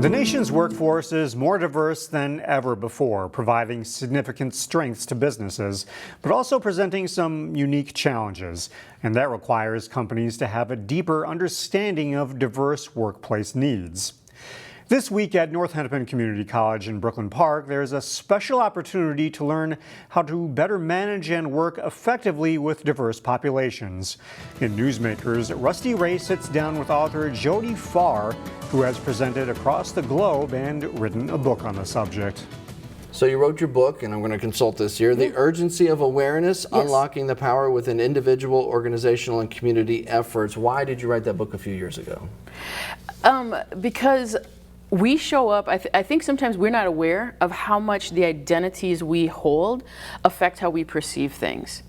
The nation's workforce is more diverse than ever before, providing significant strengths to businesses, but also presenting some unique challenges. And that requires companies to have a deeper understanding of diverse workplace needs. This week at North Hennepin Community College in Brooklyn Park, there's a special opportunity to learn how to better manage and work effectively with diverse populations. In Newsmakers, Rusty Ray sits down with author Jodi Pfarr, who has presented across the globe and written a book on the subject. So you wrote your book, and I'm going to consult this here, The Urgency of Awareness, Yes. Unlocking the Power Within Individual, Organizational, and Community Efforts. Why did you write that book a few years ago? Because we show up, I think sometimes we're not aware of how much the identities we hold affect how we perceive things.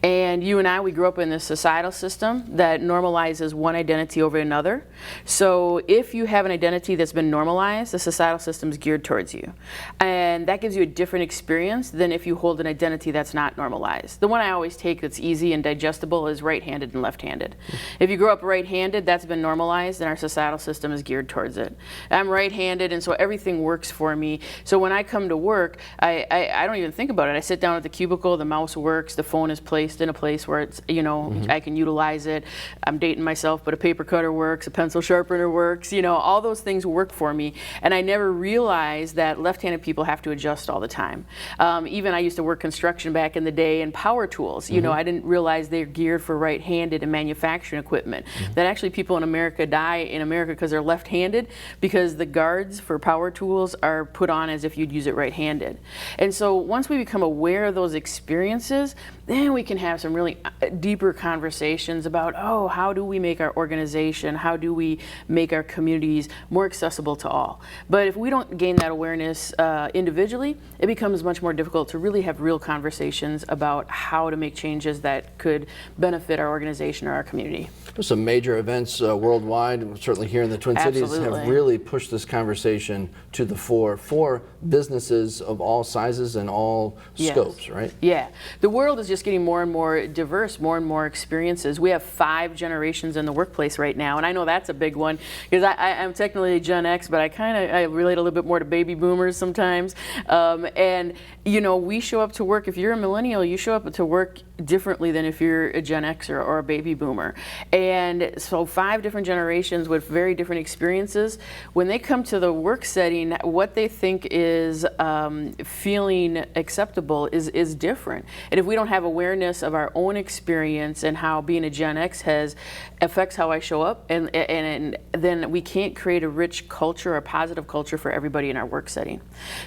And you and I, we grew up in this societal system that normalizes one identity over another. So if you have an identity that's been normalized, the societal system is geared towards you. And that gives you a different experience than if you hold an identity that's not normalized. The one I always take that's easy and digestible is right-handed and left-handed. If you grow up right-handed, that's been normalized and our societal system is geared towards it. I'm right-handed, and so everything works for me. So when I come to work, I don't even think about it. I sit down at the cubicle, the mouse works, the phone is placed in a place where it's, I can utilize it. I'm dating myself, but a paper cutter works, a pencil sharpener works, all those things work for me. And I never realized that left-handed people have to adjust all the time. Even I used to work construction back in the day and power tools. I didn't realize they're geared for right-handed and manufacturing equipment. That actually people in America die in America because they're left-handed, because the guards for power tools are put on as if you'd use it right-handed. And so once we become aware of those experiences, then we can have some really deeper conversations about, how do we make our organization, how do we make our communities more accessible to all? But if we don't gain that awareness individually, it becomes much more difficult to really have real conversations about how to make changes that could benefit our organization or our community. Some major events worldwide, certainly here in the Twin Cities, Absolutely. have really pushed this conversation to the fore for businesses of all sizes and all scopes, right? Yeah. The world is just getting more and more diverse, more and more experiences. We have 5 generations in the workplace right now, and I know that's a big one because I'm technically Gen X, but I relate a little bit more to baby boomers sometimes. And we show up to work. If you're a millennial, you show up to work differently than if you're a Gen Xer or a baby boomer. And so 5 different generations with very different experiences. When they come to the work setting, what they think is feeling acceptable is different. And if we don't have awareness of our own experience and how being a Gen X affects how I show up, and then we can't create a rich culture, a positive culture for everybody in our work setting.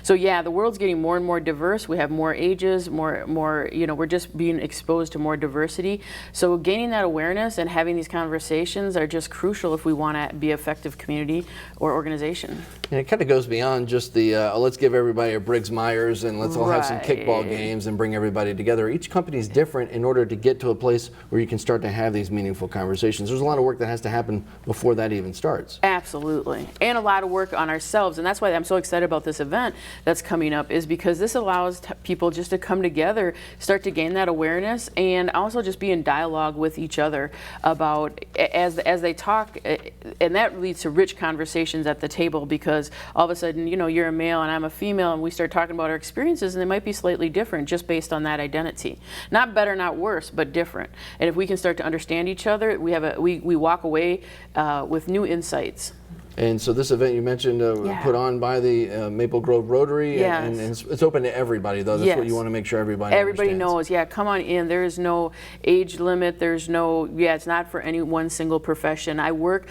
So yeah, the world's getting more and more diverse. We have more ages, more we're just being exposed to more diversity. So gaining that awareness and having these conversations are just crucial if we want to be an effective community or organization. And it kind of goes beyond just the let's give everybody a Briggs Myers and let's all have some kickball games and bring everybody together. Each company is different in order to get to a place where you can start to have these meaningful conversations. There's a lot of work that has to happen before that even starts. Absolutely. And a lot of work on ourselves. And that's why I'm so excited about this event that's coming up, is because this allows people just to come together, start to gain that awareness, and also just be in dialogue with each other about as they talk. And that leads to rich conversations at the table, because all of a sudden, you're a male and I'm a female, and we start talking about our experiences, and they might be slightly different just based on that identity. Not better, not worse, but different. And if we can start to understand each other, we walk away with new insights. And so this event you mentioned put on by the Maple Grove Rotary, and it's open to everybody, though. That's what you want to make sure everybody knows. Yeah, come on in. There is no age limit. There's no, it's not for any one single profession. I work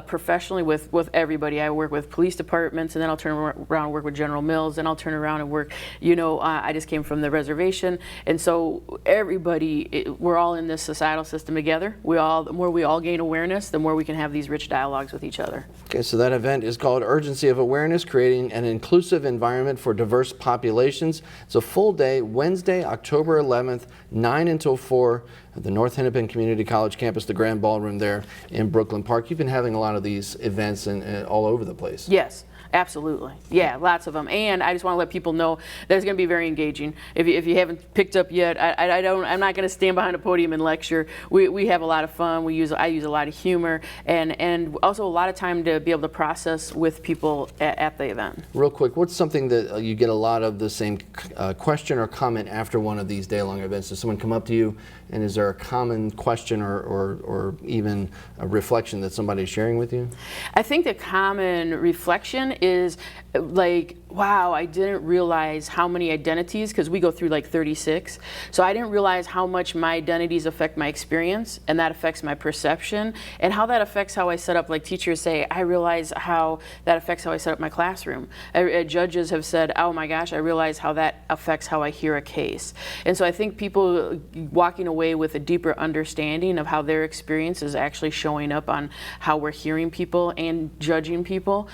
professionally with everybody. I work with police departments, and then I'll turn around and work with General Mills, and I'll turn around and work, I just came from the reservation. And so everybody, we're all in this societal system together. The more we all gain awareness, the more we can have these rich dialogues with each other. Okay, so that event is called Urgency of Awareness, Creating an Inclusive Environment for Diverse Populations. It's a full day, Wednesday, October 11th, 9 until 4, at the North Hennepin Community College campus, the Grand Ballroom there in Brooklyn Park. You've been having a lot of these events all over the place. Yes. Absolutely. Yeah, lots of them. And I just want to let people know that it's going to be very engaging. If you haven't picked up yet, I'm not going to stand behind a podium and lecture. We have a lot of fun. I use a lot of humor and also a lot of time to be able to process with people at the event. Real quick, what's something that you get a lot of the same question or comment after one of these day-long events? Does someone come up to you, and is there a common question or even a reflection that somebody's sharing with you? I think the common reflection is like, wow, I didn't realize how many identities, because we go through like 36. So I didn't realize how much my identities affect my experience, and that affects my perception, and how that affects how I set up, like teachers say, I realize how that affects how I set up my classroom. Judges have said, oh my gosh, I realize how that affects how I hear a case. And so I think people walking away with a deeper understanding of how their experience is actually showing up on how we're hearing people and judging people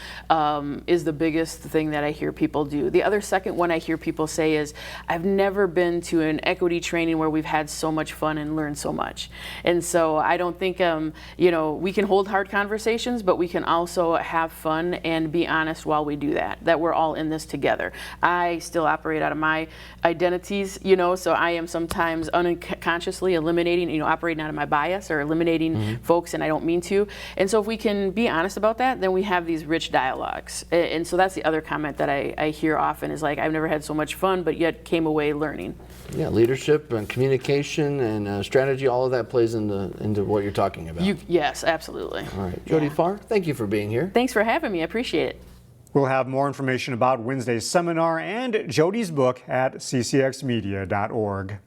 is the biggest thing that I hear people do. The other second one I hear people say is, I've never been to an equity training where we've had so much fun and learned so much. And so I don't think, we can hold hard conversations, but we can also have fun and be honest while we do that we're all in this together. I still operate out of my identities, so I am sometimes unconsciously eliminating, operating out of my bias or eliminating folks, and I don't mean to. And so if we can be honest about that, then we have these rich dialogues. And so that's the other comment that I hear often is like, I've never had so much fun, but yet came away learning. Yeah, leadership and communication and strategy, all of that plays into what you're talking about. Yes, absolutely. All right, Jodi, Pfarr, thank you for being here. Thanks for having me. I appreciate it. We'll have more information about Wednesday's seminar and Jodi's book at ccxmedia.org.